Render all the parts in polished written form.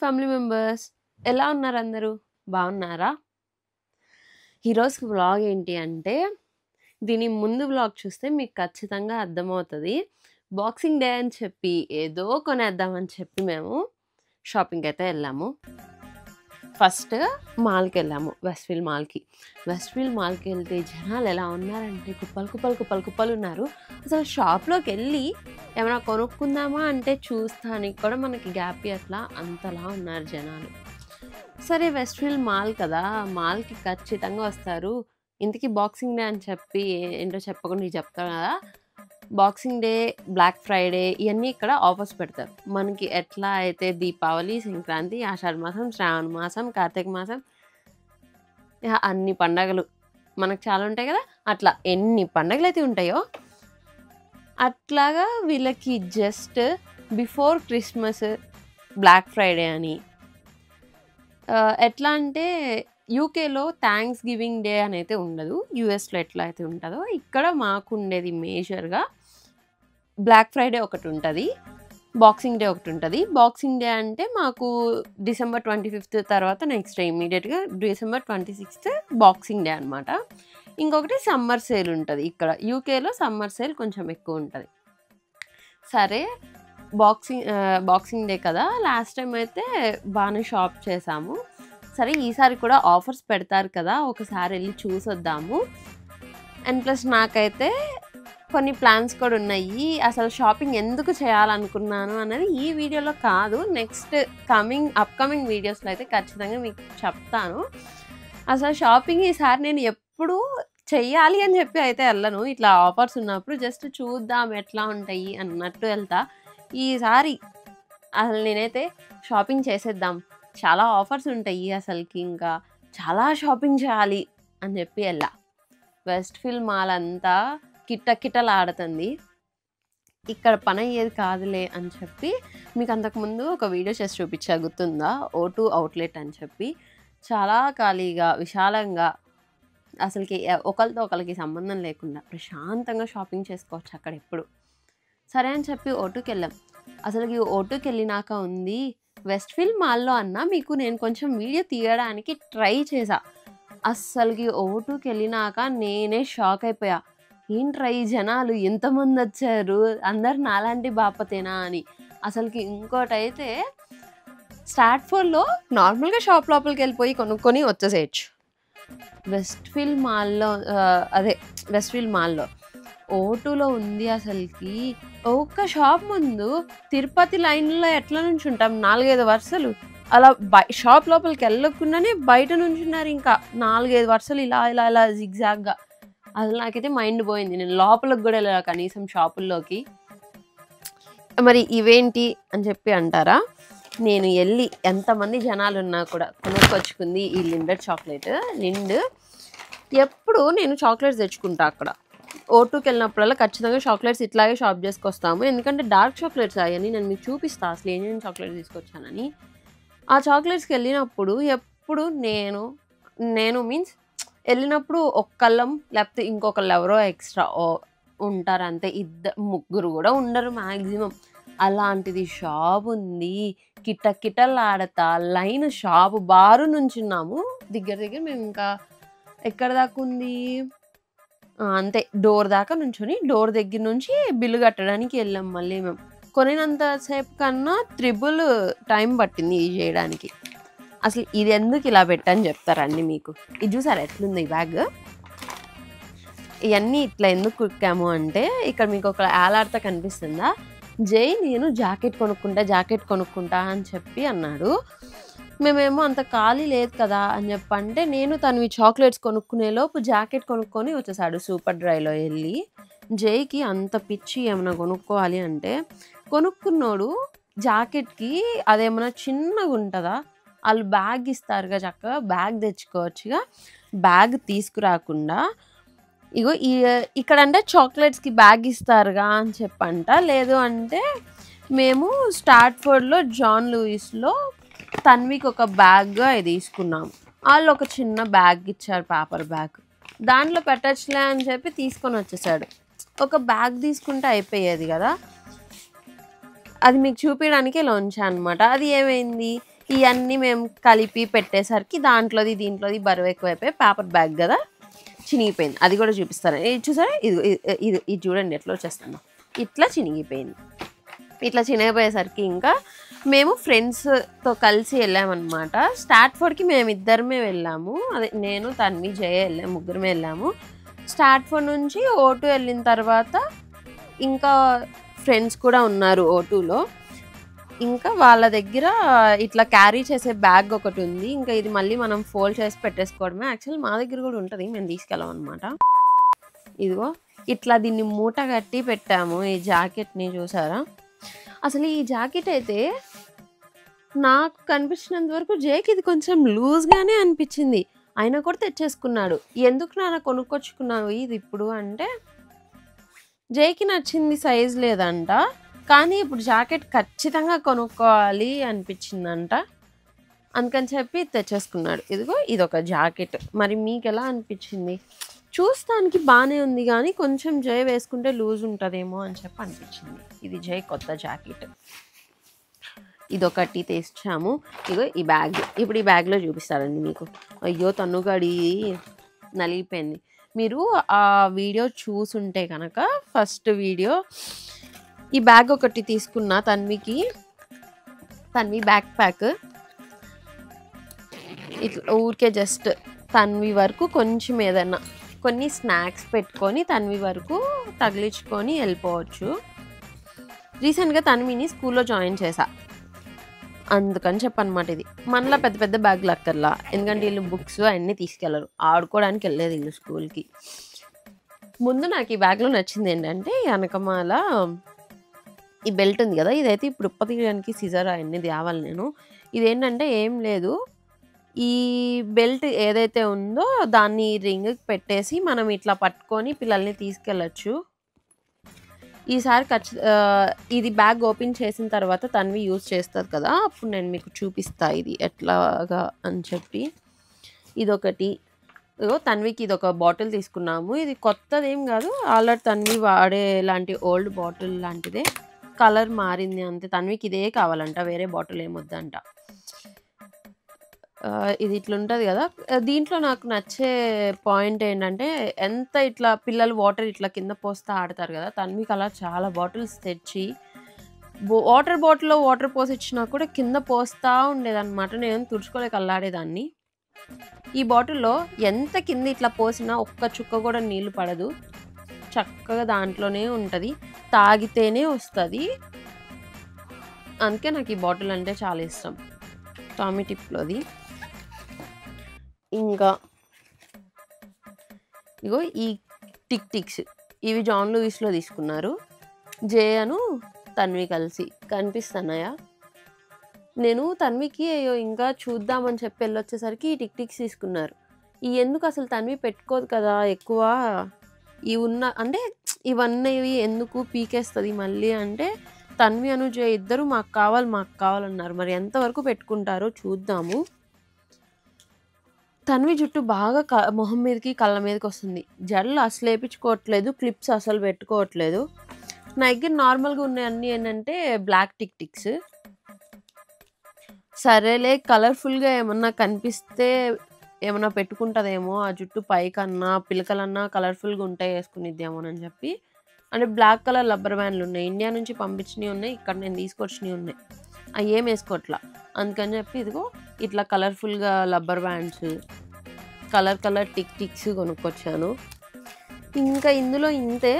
Family members ఎలా ఉన్నారు అందరూ? బాగున్నారా? ఈరోజు వ్లాగ్ ఏంటి అంటే, దీని ముందు వ్లాగ్ చూస్తే మీకు ఖచ్చితంగా అర్థమవుతది. బాక్సింగ్ డే అని చెప్పి ఏదో కొనేద్దామని చెప్పి మేము షాపింగ్‌కైతే ఎళ్ళాము. ఫస్ట్ మాల్‌కెళ్ళాము. వెస్ట్‌ఫీల్డ్ మాల్‌కి. వెస్ట్‌ఫీల్డ్ మాల్‌కెళ్తే జనాలు ఎలా ఉన్నారంటే కుప్పలు ఉన్నారు. అసలు షాప్‌లోకెళ్ళి ఏమైనా కొనుక్కుందామా అంటే చూస్తానికి కూడా మనకి గ్యాప్ ఇయ్యట్లా అంతలా ఉన్నారు జనాలు. సరే వెస్ట్‌ఫీల్డ్ మాల్ కదా! మాల్‌కి ఖచ్చితంగా వస్తారు. ఇంతకీ బాక్సింగ్ డే అని చెప్పి ఏంటో చెప్పకుండా ఇది చెప్తాను కదా! బాక్సింగ్ డే, బ్లాక్ ఫ్రైడే ఇయన్నీ ఇక్కడ ఆఫర్స్ పెడతారు. మనకి ఎట్లా అయితే దీపావళి, సంక్రాంతి, ఆషాఢ మాసం, శ్రావణ మాసం, కార్తీక మాసం అన్ని పండగలు మనకు చాలా ఉంటాయి కదా! అట్లా ఎన్ని పండగలైతే ఉంటాయో అట్లాగా వీళ్ళకి just before Christmas, Black Friday అని ఎట్లా అంటే యూకేలో థాంక్స్ గివింగ్ డే అనైతే ఉండదు. యూఎస్‌లో ఎట్లా అయితే ఉంటదో ఇక్కడ మాకుండేది మేజర్‌గా బ్లాక్ ఫ్రైడే ఒకటుంటది. బాక్సింగ్ డే ఒకటుంటది. బాక్సింగ్ డే అంటే మాకు డిసెంబర్ 25 తర్వాత నెక్స్ట్ డే ఇమ్మీడియేట్‌గా డిసెంబర్ 26 బాక్సింగ్ డే అనమాట. ఇంకొకటి సమ్మర్ సేల్ ఉంటది ఇక్కడ. యూకేలో సమ్మర్ సేల్ కొంచెం ఎక్కువ ఉంటది. సరే బాక్సింగ్ డే కదా! లాస్ట్ టైమ్ అయితే బానే షాప్ చేశాము. సరే ఈసారి కూడా ఆఫర్స్ పెడతారు కదా! ఒకసారి ఎళ్లి చూసొద్దాము. అండ్ ప్లస్ నాకైతే కొన్ని ప్లాన్స్ కూడా ఉన్నాయి. అసలు షాపింగ్ ఎందుకు చేయాలనుకున్నాను అన్నది ఈ వీడియోలో కాదు. నెక్స్ట్ అప్‌కమింగ్ వీడియోస్‌లో అయితే ఖచ్చితంగా మీకు చెప్తాను. అసలు షాపింగ్ ఈసారి నేను ఎప్పుడూ చెయ్యాలి అని చెప్పి అయితే ఎళ్ళను. ఇట్లా ఆఫర్స్ ఉన్నప్పుడు జస్ట్ చూద్దాం ఎట్లా ఉంటాయి అన్నట్టు ఎళ్తా. ఈసారి అసలు నేనైతే షాపింగ్ చేసేద్దాం. చాలా ఆఫర్స్ ఉంటాయి అసలకి ఇంకా చాలా షాపింగ్ చేయాలి అని చెప్పి ఎళ్ళా. వెస్ట్‌ఫీల్డ్ మాల్ అంతా కిటకిటలాడుతుంది. ఇక్కడ పనయ్యేది కాదులే అని చెప్పి మీకు అంతకుముందు ఒక వీడియో చేసి చూపిచ్చా గుర్తుందా? O2 అవుట్‌లెట్ అని చెప్పి. చాలా ఖాళీగా, విశాలంగా అసలకి ఒకళ్ళతో ఒకళ్ళకి సంబంధం లేకుండా ప్రశాంతంగా షాపింగ్ చేసుకోవచ్చు అక్కడెప్పుడు. సరే అని చెప్పి O2కెళ్ళాం. అసలకి O2కెళ్ళినాక ఉంది వెస్ట్‌ఫీల్డ్ మాల్‌లో అన్నా మీకు నేను కొంచెం వీడియో తీయడానికి ట్రై చేశా. అస్సలకి O2కెళ్ళినాక నేనే షాక్ అయిపోయా. ఏంట్రా ఈ జనాలు ఎంతమందొచ్చారు? అందరు నాలాంటి బాపతేనా అని. అసలకి ఇంకోటైతే స్టాట్‌ఫోర్డ్‌లో నార్మల్‌గా షాప్ లోపలికెళ్ళిపోయి కొనుక్కొని వచ్చేసేయొచ్చు. వెస్ట్‌ఫీల్డ్ మాల్‌లో O2లో ఉంది అసలకి. ఒక్క షాప్ ముందు తిరుపతి లైన్‌లో ఎట్లా నుంచుంటాం 4, 5 వరుసలు. అలా షాప్ లోపలికెళ్ళకుండానే బయట నుంచున్నారు ఇంకా 4, 5 వరుసలు ఇలా జిగ్‌జాగ్‌గా. అసలు నాకైతే మైండ్ పోయింది. నేను లోపలికి కూడా ఎళ్ళలా కనీసం షాపుల్లోకి. మరి ఇవేంటి అని చెప్పి అంటారా? నేను ఎళ్ళి ఎంతమంది జనాలున్నా కూడా కొనుక్కొచ్చుకుంది ఈ లిండర్ చాక్లెట్. ఎప్పుడు నేను చాక్లెట్స్ తెచ్చుకుంటా అక్కడ. O2కెళ్ళినప్పుడల్లా ఖచ్చితంగా చాక్లెట్స్ ఇట్లాగే షాప్ చేసుకొస్తాము. ఎందుకంటే డార్క్ చాక్లెట్స్ అయన్నీ నేను మీకు చూపిస్తా అసలు ఏమేమి చాక్లెట్స్ తీసుకొచ్చానని. ఆ చాక్లెట్స్‌కెళ్ళినప్పుడు ఎప్పుడు నేను మీన్స్ ఎళ్ళినప్పుడు ఒక్కళ్ళం లేకపోతే ఇంకొకళ్ళు ఎవరో ఎక్స్ట్రా ఉంటారంతే. ముగ్గురు కూడా ఉండరు మాక్సిమం. అలాంటిది షాప్ ఉంది. కిటకిటలాడతా లైన్ షాపు బారు నుంచున్నాము. దగ్గర మేము ఇంకా ఎక్కడి దాకా ఉంది? అంతే డోర్ దాకా నుంచొని డోర్ దగ్గర నుంచి బిల్లు కట్టడానికి ఎళ్ళాం మళ్ళీ మేము. కొనినంత సేపు కన్నా త్రిబుల్ టైం పట్టింది ఇది చేయడానికి. అసలు ఇది ఎందుకు ఇలా పెట్టని చెప్తారండి మీకు. ఇది చూసారా ఎట్లుంది ఈ బ్యాగ్? ఇయన్నీ ఇట్లా ఎందుకు కుట్టాము అంటే ఇక్కడ మీకు ఒక ఏలాడతా కనిపిస్తుందా? జై నేను జాకెట్ కొనుక్కుంటా అని చెప్పి అన్నాడు. మేమేమో అంత ఖాళీ లేదు కదా అని చెప్పంటే నేను తను ఈ చాక్లెట్స్ కొనుక్కునే లోపు జాకెట్ కొనుక్కొని వచ్చేసాడు సూపర్ డ్రైలో ఎళ్ళి. జైకి అంత పిచ్చి ఏమన్నా కొనుక్కోవాలి అంటే కొనుక్కున్నోడు జాకెట్‌కి అదేమన్నా చిన్నగుంటదా? ఆళ్ళు బ్యాగ్ ఇస్తారుగా చక్కగా బ్యాగ్ తెచ్చుకోవచ్చుగా. బ్యాగ్ తీసుకురాకుండా ఇగో ఇక్కడంటే చాక్లెట్స్‌కి బ్యాగ్ ఇస్తారుగా అని చెప్పంట. లేదు అంటే మేము స్టాట్‌ఫోర్డ్‌లో జాన్ లూయిస్‌లో తన్వికి ఒక బ్యాగ్ అది తీసుకున్నాము. ఆళ్ళు ఒక చిన్న బ్యాగ్ ఇచ్చారు పేపర్ బ్యాగ్. దాంట్లో పెట్టొచ్చులే అని చెప్పి తీసుకొని వచ్చేసాడు. ఒక బ్యాగ్ తీసుకుంటే అయిపోయేది కదా! అది మీకు చూపియడానికే ఇలా ఉంచా అనమాట. అది ఏమైంది ఇవన్నీ మేము కలిపి పెట్టేసరికి దాంట్లోది దీంట్లోది బరువు ఎక్కువైపోయి పేపర్ బ్యాగ్ కదా చినిగిపోయింది. అది కూడా చూపిస్తాను. ఇది చూసారా, ఇది చూడండి ఎట్లా వచ్చేస్తుందో, ఇట్లా చినిగిపోయింది. ఇట్లా చినిగిపోయేసరికి ఇంకా మేము ఫ్రెండ్స్తో కలిసి వెళ్ళామన్నమాట. స్టాట్ఫోర్డ్కి మేమిద్దరమే వెళ్ళాము. అదే నేను, తన్వి, జయ వెళ్ళాము, ముగ్గురమే వెళ్ళాము. స్టాట్ఫోర్డ్ నుంచి O2 వెళ్ళిన తర్వాత ఇంకా ఫ్రెండ్స్ కూడా ఉన్నారు O2లో. ఇంకా వాళ్ళ దగ్గర ఇట్లా క్యారీ చేసే బ్యాగ్ ఒకటి ఉంది. ఇంకా ఇది మళ్ళీ మనం ఫోల్డ్ చేసి పెట్టేసుకోవడమే. యాక్చువల్లీ మా దగ్గర కూడా ఉంటుంది, మేము తీసుకెళ్ళాం అనమాట. ఇదిగో ఇట్లా దీన్ని మూట కట్టి పెట్టాము. ఈ జాకెట్ని చూసారా? అసలు ఈ జాకెట్ అయితే నాకు కనిపించినంత వరకు జేకి ఇది కొంచెం లూజ్గానే అనిపించింది. అయినా కూడా తెచ్చేసుకున్నాడు. ఎందుకు నాన్న కొనుక్కొచ్చుకున్నావు ఇది ఇప్పుడు అంటే, జేకి నచ్చింది సైజ్ లేదంట, కానీ ఇప్పుడు జాకెట్ ఖచ్చితంగా కొనుక్కోవాలి అనిపించిందంట. అందుకని చెప్పి తెచ్చేసుకున్నాడు. ఇదిగో ఇదొక జాకెట్. మరి మీకు ఎలా అనిపించింది? చూస్తానికి బాగానే ఉంది, కానీ కొంచెం జయ వేసుకుంటే లూజ్ ఉంటుందేమో అని చెప్పి అనిపించింది. ఇది జయ కొత్త జాకెట్. ఇదొకటి తెచ్చాము. ఇగో ఈ బ్యాగ్. ఇప్పుడు ఈ బ్యాగ్లో చూపిస్తారండి మీకు. అయ్యో తన్నుగడి నలిగిపోయింది. మీరు ఆ వీడియో చూసుంటే కనుక, ఫస్ట్ వీడియో, ఈ బ్యాగ్ ఒకటి తీసుకున్నా తన్వికి. తన్వి బ్యాక్ ప్యాక్ ఇట్లా ఊరికే జస్ట్ తన్వి వరకు కొంచెం ఏదన్నా కొన్ని స్నాక్స్ పెట్టుకొని తన్వి వరకు తగిలించుకొని వెళ్ళిపోవచ్చు. రీసెంట్గా తన్విని స్కూల్లో జాయిన్ చేశా, అందుకని చెప్పనమాట. ఇది మనలా పెద్ద పెద్ద బ్యాగులు అక్కర్లా, ఎందుకంటే వీళ్ళు బుక్స్ అవన్నీ తీసుకెళ్ళరు, ఆడుకోవడానికి వెళ్ళలేదు వీళ్ళు స్కూల్కి. ముందు నాకు ఈ బ్యాగ్లో నచ్చింది ఏంటంటే, వెనకమాల ఈ బెల్ట్ ఉంది కదా, ఇదైతే ఇప్పుడు ఉప్పతీయడానికి సిజర్ అవన్నీ తేవాలి నేను. ఇదేంటంటే ఏం లేదు, ఈ బెల్ట్ ఏదైతే ఉందో దాన్ని రింగ్కి పెట్టేసి మనం ఇట్లా పట్టుకొని పిల్లల్ని తీసుకెళ్ళచ్చు. ఈసారి ఇది బ్యాగ్ ఓపెన్ చేసిన తర్వాత తన్వి యూజ్ చేస్తుంది కదా, అప్పుడు నేను మీకు చూపిస్తా ఇది ఎట్లాగా అని చెప్పి. ఇదొకటి. ఇగో తన్వికి ఇదొక బాటిల్ తీసుకున్నాము. ఇది కొత్తదేం కాదు, ఆల్రెడీ తన్వి వాడే లాంటి ఓల్డ్ బాటిల్ లాంటిదే, కలర్ మారింది అంతే. తన్వికి ఇదే కావాలంట, వేరే బాటిల్ ఏమొద్దంట. ఇది ఇట్లుంటుంది కదా. దీంట్లో నాకు నచ్చే పాయింట్ ఏంటంటే, ఎంత ఇట్లా పిల్లలు వాటర్ ఇట్లా కింద పోస్తే ఆడతారు కదా, తన్వికి అలా చాలా బాటిల్స్ తెచ్చి వాటర్ బాటిల్లో వాటర్ పోసి ఇచ్చినా కూడా కింద పోస్తూ ఉండేదన్నమాట. నేను తుడుచుకోలేక అల్లాడేదాన్ని. ఈ బాటిల్లో ఎంత కింద ఇట్లా పోసినా ఒక్క చుక్క కూడా నీళ్ళు పడదు, చక్కగా దాంట్లోనే ఉంటుంది, తాగితేనే వస్తుంది. అందుకే నాకు ఈ బాటిల్ అంటే చాలా ఇష్టం, టామీ టిప్లోది. ఇంకా ఇగో ఈ టిక్స్, ఇవి జాన్ లూయిస్లో తీసుకున్నారు జేయను తన్వి కలిసి. కనిపిస్తున్నాయా? నేను తన్వికి అయ్యో ఇంకా చూద్దామని చెప్పి వెళ్ళొచ్చేసరికి ఈ టిక్స్ తీసుకున్నారు. ఈ ఎందుకు అసలు తన్వి పెట్టుకోదు కదా ఎక్కువ, ఇవి అంటే ఇవన్నీ ఎందుకు పీకేస్తుంది మళ్ళీ అంటే, తన్వి అను జయ ఇద్దరు మాకు కావాలన్నారు. మరి ఎంతవరకు పెట్టుకుంటారో చూద్దాము. తన్వి జుట్టు బాగా మొహం మీదకి కళ్ళ మీదకి వస్తుంది. జడలు అసలు వేయించుకోవట్లేదు, క్లిప్స్ అసలు పెట్టుకోవట్లేదు. నా దగ్గర నార్మల్గా ఉన్నాయన్నీ ఏంటంటే బ్లాక్ టిక్స్. సరేలే, కలర్ఫుల్గా ఏమన్నా కనిపిస్తే ఏమన్నా పెట్టుకుంటుందేమో, ఆ జుట్టు పైకన్నా పిలకలన్నా కలర్ఫుల్గా ఉంటాయి వేసుకునిద్దేమోనని చెప్పి. అంటే బ్లాక్ కలర్ రబ్బర్ బ్యాండ్లు ఉన్నాయి, ఇండియా నుంచి పంపించినవి ఉన్నాయి, ఇక్కడ నేను తీసుకొచ్చినవి ఉన్నాయి. అవి ఏం వేసుకోవట్లా, అందుకని చెప్పి ఇదిగో ఇట్లా కలర్ఫుల్గా రబ్బర్ బ్యాండ్స్, కలర్ టిక్స్ కొనుక్కొచ్చాను. ఇంకా ఇందులో ఇంతే,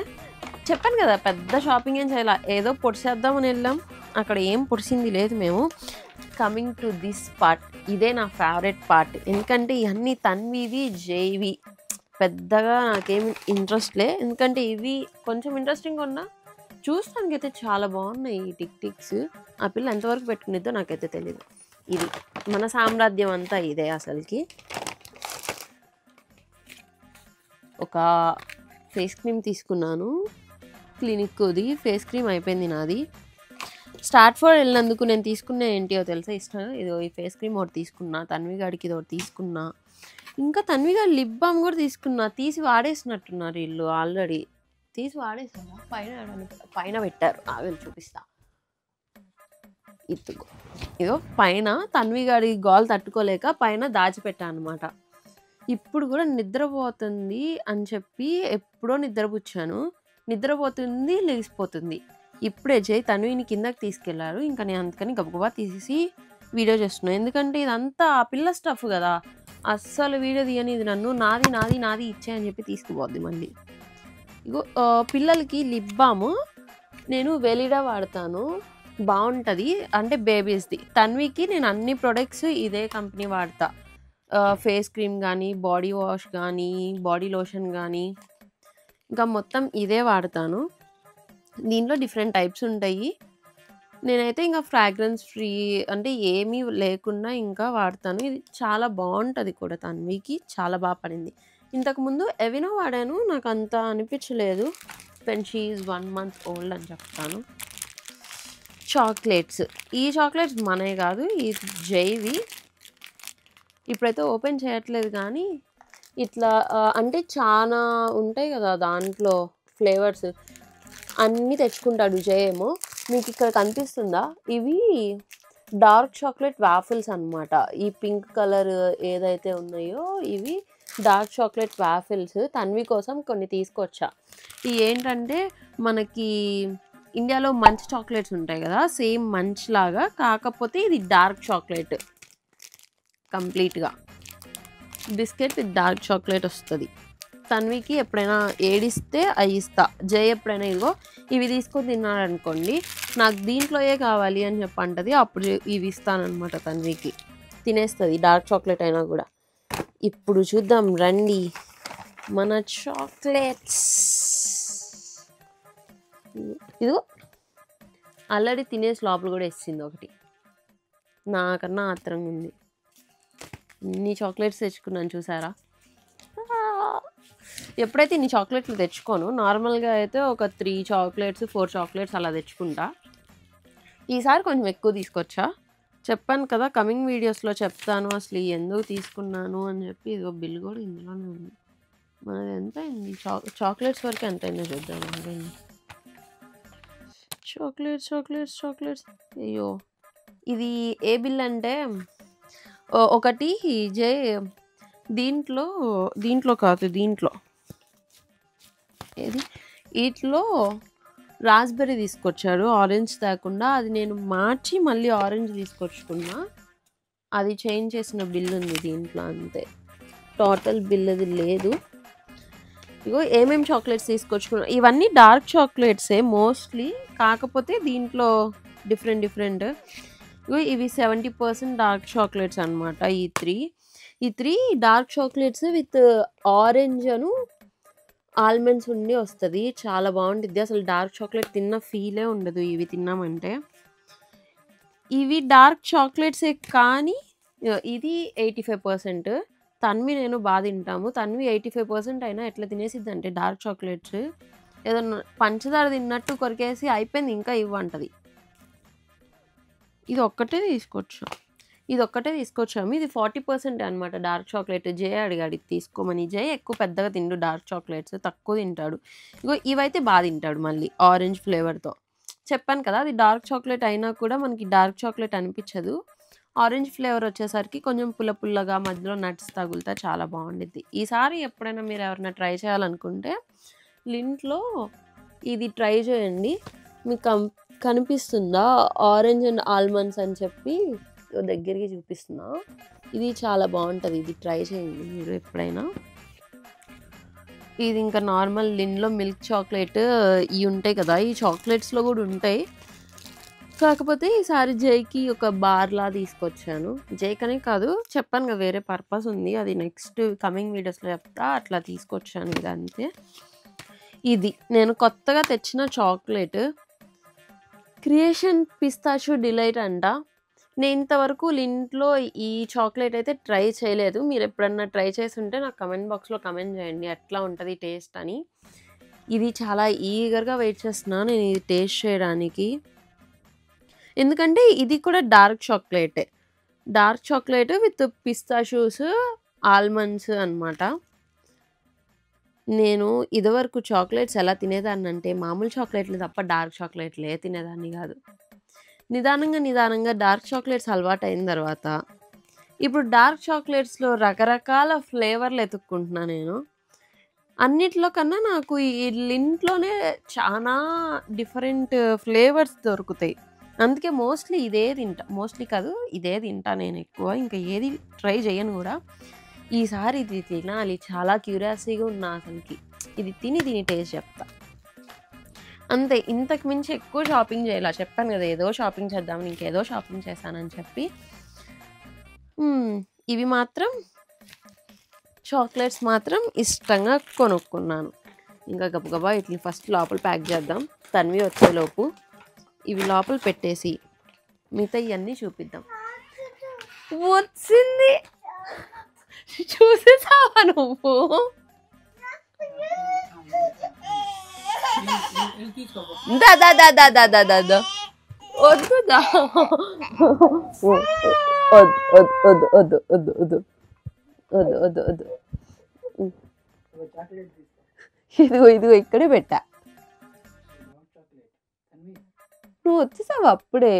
చెప్పాను కదా పెద్ద షాపింగ్ ఏం చేయాల, ఏదో పొడిచేద్దామని వెళ్ళాం, అక్కడ ఏం పొడిచింది లేదు మేము. కమింగ్ టు దిస్ పార్ట్, ఇదే నా ఫేవరెట్ పార్ట్, ఎందుకంటే ఇవన్నీ తన్వివి జేవి పెద్దగా నాకేమి ఇంట్రెస్ట్ లే, ఎందుకంటే ఇవి కొంచెం ఇంట్రెస్టింగ్గా ఉన్నా చూస్తానికి అయితే చాలా బాగున్నాయి ఈ టిక్స్. ఆ పిల్ల ఎంతవరకు పెట్టుకునేదో నాకైతే తెలియదు. ఇది మన సామ్రాజ్యం అంతా ఇదే. అసలుకి ఒక ఫేస్ క్రీమ్ తీసుకున్నాను, క్లినిక్ది ఫేస్ క్రీమ్ అయిపోయింది నాది. స్టాట్ఫోర్డ్ వెళ్ళినందుకు నేను తీసుకున్న ఏంటియో తెలుసా ఇష్టం, ఇదో ఈ ఫేస్ క్రీమ్ ఒకటి తీసుకున్నా, తన్వి గాడికి ఇది ఒకటి తీసుకున్నా, ఇంకా తన్వి గారి లిప్ బామ్ కూడా తీసుకున్నా. తీసి వాడేసినట్టున్నారు వీళ్ళు, ఆల్రెడీ తీసి వాడేసారా, పైన పెట్టారు, ఆవిడ చూపిస్తా. ఇదిగో ఇదో పైన తన్వి గాడి గోల్ తట్టుకోలేక పైన దాచిపెట్టా అనమాట. ఇప్పుడు కూడా నిద్రపోతుంది అని చెప్పి ఎప్పుడో నిద్రపుచ్చాను. నిద్రపోతుంది, లేసిపోతుంది. ఇప్పుడే జై తన్విని కిందకి తీసుకెళ్లారు. ఇంకా నేను అందుకని గబగబా తీసేసి వీడియో చేస్తున్నాను. ఎందుకంటే ఇదంతా ఆ పిల్ల స్టఫ్ కదా, అస్సలు వీడియో తీయనిది నన్ను. నాది నాది నాది ఇచ్చే అని చెప్పి తీసుకుపోద్ది మళ్ళీ. ఇగో పిల్లలకి లిప్ బామ్ నేను వెలిడా వాడతాను, బాగుంటుంది. అంటే బేబీస్ది. తన్వికి నేను అన్ని ప్రొడక్ట్స్ ఇదే కంపెనీ వాడతా. ఫేస్ క్రీమ్ కానీ, బాడీ వాష్ కానీ, బాడీ లోషన్ కానీ, ఇంకా మొత్తం ఇదే వాడతాను. దీంట్లో డిఫరెంట్ టైప్స్ ఉంటాయి. నేనైతే ఇంకా ఫ్రాగ్రెన్స్ ఫ్రీ అంటే ఏమీ లేకుండా ఇంకా వాడతాను. ఇది చాలా బాగుంటుంది కూడా, తన్వికి చాలా బాగా పడింది. ఇంతకుముందు ఎవినో వాడాను, నాకు అంత అనిపించలేదు. When she is 1 month old అని చెప్తాను. చాక్లెట్స్, ఈ చాక్లెట్స్ మనవి కాదు, ఈ జైవి. ఇప్పుడైతే ఓపెన్ చేయట్లేదు కానీ ఇట్లా అంటే చాలా ఉంటాయి కదా దాంట్లో ఫ్లేవర్స్, అన్నీ తెచ్చుకుంటాడు జై ఏమో. మీకు ఇక్కడ కనిపిస్తుందా, ఇవి డార్క్ చాక్లెట్ వాఫిల్స్ అనమాట. ఈ పింక్ కలర్ ఏదైతే ఉన్నాయో ఇవి డార్క్ చాక్లెట్ వాఫిల్స్. తన్వి కోసం కొన్ని తీసుకొచ్చా. ఇవి ఏంటంటే మనకి ఇండియాలో మంచ్ చాక్లెట్స్ ఉంటాయి కదా, సేమ్ మంచ్ లాగా, కాకపోతే ఇది డార్క్ చాక్లెట్. కంప్లీట్గా బిస్కెట్ విత్ డార్క్ చాక్లెట్ వస్తుంది. తన్వికి ఎప్పుడైనా ఏడిస్తే అవి ఇస్తా. జై ఎప్పుడైనా ఇదిగో ఇవి తీసుకొని తిన్నాడు అనుకోండి, నాకు దీంట్లోయే కావాలి అని చెప్పంటది. అప్పుడు ఇవి ఇస్తానమాట. తన్వికి తినేస్తుంది డార్క్ చాక్లెట్ అయినా కూడా. ఇప్పుడు చూద్దాం రండి మన చాక్లెట్స్. ఇదిగో ఆల్రెడీ తినేసి లోపల కూడా వేసింది ఒకటి. నాకన్నా ఆత్రంగా ఉంది. ఇన్ని చాక్లెట్స్ తెచ్చుకున్నాను చూసారా. ఎప్పుడైతే ఇన్ని చాక్లెట్లు తెచ్చుకోను, నార్మల్గా అయితే ఒక 3 చాక్లెట్స్ 4 చాక్లెట్స్ అలా తెచ్చుకుంటా. ఈసారి కొంచెం ఎక్కువ తీసుకొచ్చా. చెప్పాను కదా కమింగ్ వీడియోస్లో చెప్తాను అసలు ఎందుకు తీసుకున్నాను అని చెప్పి. ఇదిగో బిల్ కూడా ఇందులోనే ఉంది. మనది ఎంత అయింది చాక్లెట్స్ వరకు ఎంత అయిందో చూద్దాం. చాక్లెట్స్ చాక్లెట్స్ చాక్లెట్స్ అయ్యో, ఇది ఏ బిల్ అంటే ఒకటి జే దీంట్లో కాదు, దీంట్లో ఏది వీటిలో రాస్బెర్రీ తీసుకొచ్చాడు, ఆరెంజ్ తేకుండా. అది నేను మార్చి మళ్ళీ ఆరెంజ్ తీసుకొచ్చుకున్నా. అది చేంజ్ చేసిన బిల్ ఉంది దీంట్లో, అంతే. టోటల్ బిల్ అది లేదు. ఇగో ఏమేమి చాక్లెట్స్ తీసుకొచ్చుకున్నా, ఇవన్నీ డార్క్ చాక్లెట్సే మోస్ట్లీ, కాకపోతే దీంట్లో డిఫరెంట్ ఇగో ఇవి 70% డార్క్ చాక్లెట్స్ అనమాట. ఈ three dark chocolates with orange Anu almonds ఉండి వస్తుంది. చాలా బాగుంటుంది. అసలు డార్క్ చాక్లెట్ తిన్న ఫీలే ఉండదు ఇవి తిన్నామంటే. ఇవి డార్క్ చాక్లెట్సే కానీ ఇది 85%. తన్వి నేను బాగా తింటాము. తన్వి 85% అయినా ఎట్లా తినేసిద్ది అంటే డార్క్ చాక్లెట్స్ ఏదన్నా పంచదార తిన్నట్టు కొరికేసి అయిపోయింది ఇంకా ఇవ్వంటది. ఇది ఒక్కటే తీసుకొచ్చాము. ఇది 40% అనమాట డార్క్ చాక్లెట్. జే అడిగాడు ఇది తీసుకోమని. జే ఎక్కువ పెద్దగా తిండు డార్క్ చాక్లెట్స్, తక్కువ తింటాడు. ఇగో ఇవైతే బాగా తింటాడు మళ్ళీ ఆరెంజ్ ఫ్లేవర్తో. చెప్పాను కదా అది డార్క్ చాక్లెట్ అయినా కూడా మనకి డార్క్ చాక్లెట్ అనిపించదు. ఆరెంజ్ ఫ్లేవర్ వచ్చేసరికి కొంచెం పుల్లగా మధ్యలో నట్స్ తగులుతా చాలా బాగుండిద్ది. ఈసారి ఎప్పుడైనా మీరు ఎవరైనా ట్రై చేయాలనుకుంటే లింట్లో ఇది ట్రై చేయండి. మీకు కనిపిస్తుందా ఆరెంజ్ అండ్ ఆల్మండ్స్ అని చెప్పి దగ్గరికి చూపిస్తున్నా. ఇది చాలా బాగుంటుంది. ఇది ట్రై చేయండి మీరు ఎప్పుడైనా. ఇది ఇంకా నార్మల్ లిన్లో మిల్క్ చాక్లెట్ ఇవి ఉంటాయి కదా, ఈ చాక్లెట్స్లో కూడా ఉంటాయి. కాకపోతే ఈసారి జైకి ఒక బార్లా తీసుకొచ్చాను. జైకనే కాదు, చెప్పాను కదా వేరే పర్పస్ ఉంది, అది నెక్స్ట్ కమింగ్ వీడియోస్లో చెప్తా. అట్లా తీసుకొచ్చాను ఇది అంతే. ఇది నేను కొత్తగా తెచ్చిన చాక్లెట్ క్రియేషన్ పిస్తాషియో డిలైట్ అంట. నేను ఇంతవరకు లింట్లో ఈ చాక్లెట్ అయితే ట్రై చేయలేదు. మీరు ఎప్పుడన్నా ట్రై చేసి ఉంటే నాకు కమెంట్ బాక్స్లో కమెంట్ చేయండి ఎట్లా ఉంటుంది టేస్ట్ అని. ఇది చాలా ఈగర్గా వెయిట్ చేస్తున్నాను నేను ఇది టేస్ట్ చేయడానికి. ఎందుకంటే ఇది కూడా డార్క్ చాక్లెట్ విత్ పిస్తాషియోస్ ఆల్మండ్స్ అనమాట. నేను ఇదివరకు చాక్లెట్స్ ఎలా తినేదాన్ని అంటే మామూలు చాక్లెట్లు తప్ప డార్క్ చాక్లెట్లే తినేదాన్ని కాదు. నిదానంగా డార్క్ చాక్లెట్స్ అలవాటయిన తర్వాత ఇప్పుడు డార్క్ చాక్లెట్స్‌లో రకరకాల ఫ్లేవర్లు ఎతుక్కుంటున్నా నేను. అన్నిట్లో కన్నా నాకు ఈ లింట్‌లోనే చానా డిఫరెంట్ ఫ్లేవర్స్ దొరుకుతాయి. అందుకే మోస్ట్‌లీ కాదు, ఇదే తింటా నేనెక్కువ. ఇంకా ఏది ట్రై జెయ్యను గూడా. ఈసారి ఇది తినాలి. చాలా క్యూరియాసిటీగా ఉన్నా అసలకి. ఇది తిని టేస్ట్ చెప్తా. అంతే. ఇంతకు మించి ఎక్కువ షాపింగ్ జేయలా. చెప్పాను గదా! ఏదో షాపింగ్ చేద్దామని ఇంకేదో షాపింగ్ చేశానని చెప్పి. ఇవి మాత్రం చాక్లెట్స్ మాత్రం ఇష్టంగా కొనుక్కున్నాను. ఇంకా గబగబా వీటిని ఫస్ట్ లోపల ప్యాక్ చేద్దాం. తన్వి వచ్చేలోపు ఇవి లోపల పెట్టేసి మిగతాయన్నీ చూపిద్దాం. వచ్చింది. చూసేసావా నువ్వు? దా దా దా దా దా దా దా దా వద్దు దా వద్దు. ఇదిగో ఇక్కడే పెట్టా. నువ్వు వచ్చేసావు అప్పుడే.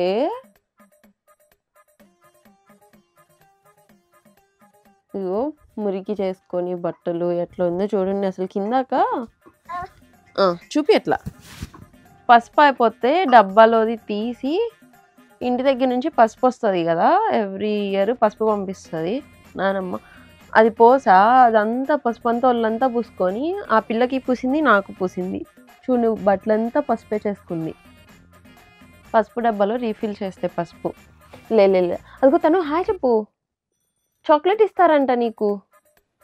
ఇదిగో మురికి చేసుకొని బట్టలు ఎట్లా ఉందో చూడండి. అసలు కిందాక చూపి ఎట్లా పసుపు అయిపోతే డబ్బాలోది తీసి ఇంటి దగ్గర నుంచి పసుపు వస్తుంది కదా, ఎవ్రీ ఇయర్ పసుపు పంపిస్తుంది నానమ్మ. అది పోసా అదంతా పసుపు అంతా ఒళ్ళంతా పూసుకొని ఆ పిల్లకి పూసింది, నాకు పూసింది. చూడు బట్టలంతా పసుపే చేసుకుంది. పసుపు డబ్బాలో రీఫిల్ చేస్తే పసుపు. లే అదిగో తను హాయ్ చెప్పు. చాక్లెట్ ఇస్తారంట నీకు.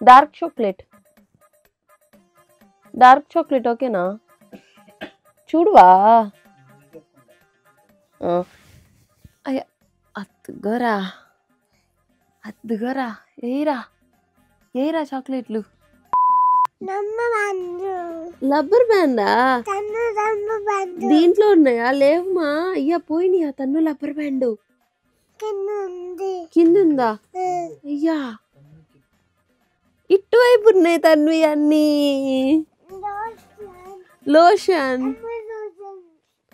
డార్క్ చాక్లెట్ ఓకేనా? చూడువా. అయ్యా అద్దుగోరా ఏరా చాక్లెట్లు. రబ్బర్ బ్యాండా దీంట్లో ఉన్నాయా? లేవమ్మా. అయ్యా పోయినాయా తన్ను రబ్బర్ బ్యాండ్? కిందుందా? అయ్యా ఇటువైపు ఉన్నాయి తన్వి అన్ని. లోషన్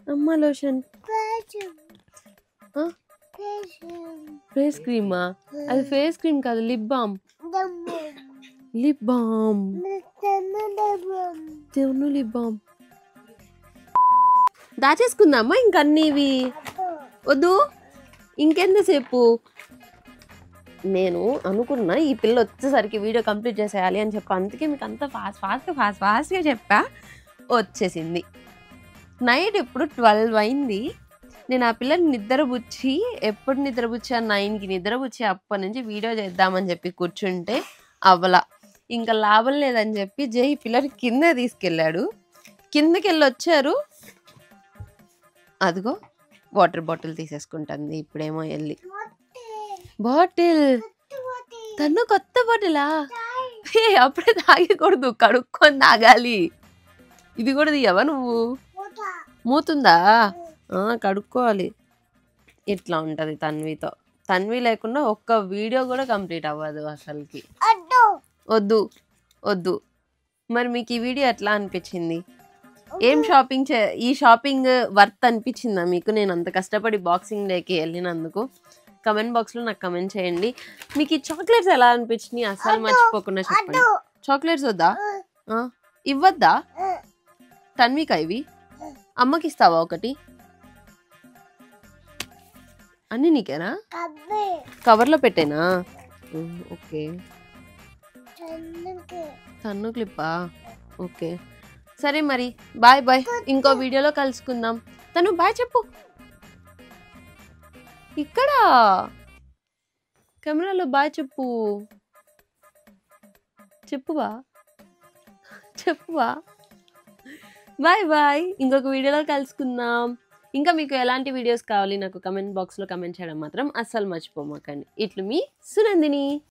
అమ్మ లోషన్ ఫేస్ క్రీమా? అది ఫేస్ క్రీమ్ కాదు, లిప్ బామ్. లిప్ బామ్ దాచేసుకుందామా ఇంకన్నీ ఇవి? వద్దు ఇంకెంతసేపు. నేను అనుకున్నా ఈ పిల్ల వచ్చేసరికి వీడియో కంప్లీట్ చేసేయాలి అని చెప్పి, అందుకే మీకు అంతా ఫాస్ట్గా చెప్పా. వచ్చేసింది. నైట్ ఇప్పుడు 12 అయింది. నేను ఆ పిల్లని నిద్రపుచ్చి ఎప్పుడు నిద్రపుచ్చా 9కి నిద్రపుచ్చి అప్పటి నుంచి వీడియో చేద్దామని చెప్పి కూర్చుంటే అవ్వలా. ఇంకా లాభం లేదని చెప్పి జై పిల్లని కింద తీసుకెళ్ళాడు. కిందకి వెళ్ళి వచ్చారు. అదిగో వాటర్ బాటిల్ తీసేసుకుంటుంది ఇప్పుడేమో వెళ్ళి. బాటిల్ తను కొత్త బాటిలా? అప్పుడే తాగకూడదు, కడుక్కొని తాగాలి. ఇది కూడా తీయవా నువ్వు? మూతుందా? కడుక్కోవాలి. ఇట్లా ఉంటుంది తన్వితో. తన్వి లేకుండా ఒక్క వీడియో కూడా కంప్లీట్ అవ్వదు అసలుకి. వద్దు. మరి మీకు ఈ వీడియో ఎట్లా అనిపించింది? ఏం ఈ షాపింగ్ వర్త్ అనిపించిందా మీకు? నేను అంత కష్టపడి బాక్సింగ్ డేకి వెళ్ళినందుకు కమెంట్ బాక్స్లో నాకు కమెంట్ చేయండి. మీకు ఈ చాక్లెట్స్ ఎలా అనిపించినాయి అసలు మర్చిపోకుండా చెప్పండి. చాక్లెట్స్ వద్దా? ఇవ్వద్దా తన్విక? ఇవి అమ్మకి ఇస్తావా ఒకటి? అన్ని నీకేనా? కవర్లో పెట్టేనా? ఓకే. తన్ను క్లిప్పా? ఓకే సరే మరి బాయ్. ఇంకో వీడియోలో కలుసుకుందాం. తను బాయ్ చెప్పు. ఇక్కడ కెమెరాలో బాయ్ చెప్పువా. బాయ్. ఇంకొక వీడియోలో కలుసుకుందాం. ఇంకా మీకు ఎలాంటి వీడియోస్ కావాలి నాకు కమెంట్ బాక్స్లో కమెంట్ చేయడం మాత్రం అస్సలు మర్చిపోమాకండి. ఇట్లు మీ సునందిని.